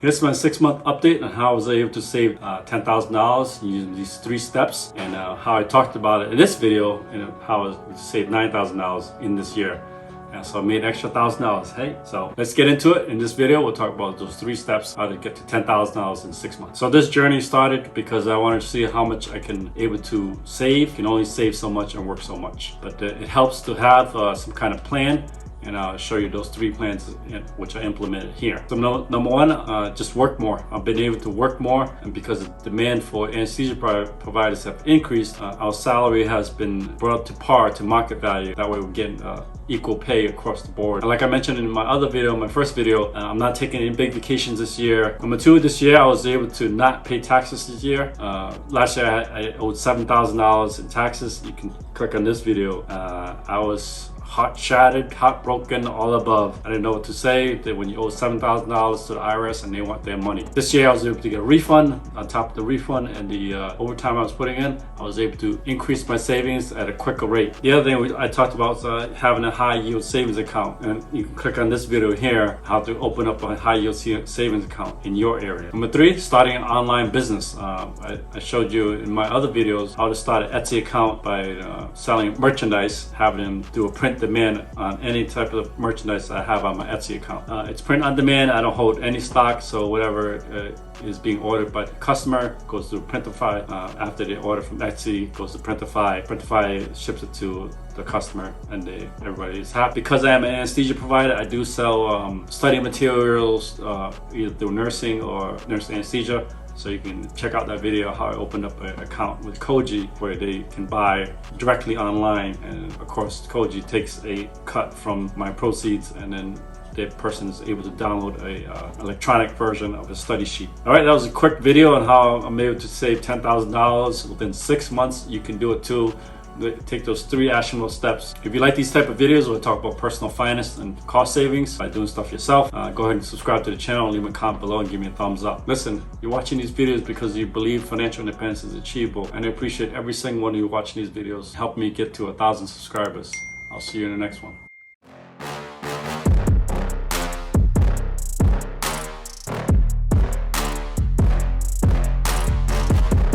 Here's my 6-month update on how I was able to save $10,000 using these 3 steps, and how I talked about it in this video, and how I was saved $9,000 in this year. And so I made an extra $1,000. Hey, so let's get into it. In this video, we'll talk about those 3 steps, how to get to $10,000 in 6 months. So this journey started because I wanted to see how much I can able to save. You can only save so much and work so much, but it helps to have some kind of plan. And I'll show you those 3 plans which I implemented here. So number one, just work more. I've been able to work more, and because the demand for anesthesia providers have increased, our salary has been brought up to par to market value. That way we're getting equal pay across the board. And like I mentioned in my other video, my first video, I'm not taking any big vacations this year. Number 2, this year I was able to not pay taxes this year. Last year I owed $7,000 in taxes. You can click on this video. I was shattered, heartbroken, all above. I didn't know what to say. That when you owe $7,000 to the IRS and they want their money. This year I was able to get a refund. On top of the refund and the overtime I was putting in, I was able to increase my savings at a quicker rate. The other thing I talked about was having a high yield savings account, and you can click on this video here how to open up a high yield savings account in your area. Number 3, starting an online business. I showed you in my other videos how to start an Etsy account by selling merchandise, having them do a print demand on any type of merchandise I have on my Etsy account. It's print on demand. I don't hold any stock, so whatever is being ordered by the customer goes to Printify. After they order from Etsy, goes to Printify. Printify ships it to the customer, and everybody is happy. Because I am an anesthesia provider, I do sell study materials, either through nursing or nurse anesthesia. So you can check out that video how I opened up an account with Koji where they can buy directly online, and of course Koji takes a cut from my proceeds, and then the person is able to download a electronic version of a study sheet. All right, that was a quick video on how I'm able to save $10,000 within 6 months. You can do it too. Take those 3 actionable steps. If you like these type of videos where I talk about personal finance and cost savings by doing stuff yourself, go ahead and subscribe to the channel, leave a comment below and give me a thumbs up. Listen, you're watching these videos because you believe financial independence is achievable, and I appreciate every single one of you watching these videos. Help me get to 1,000 subscribers. I'll see you in the next one.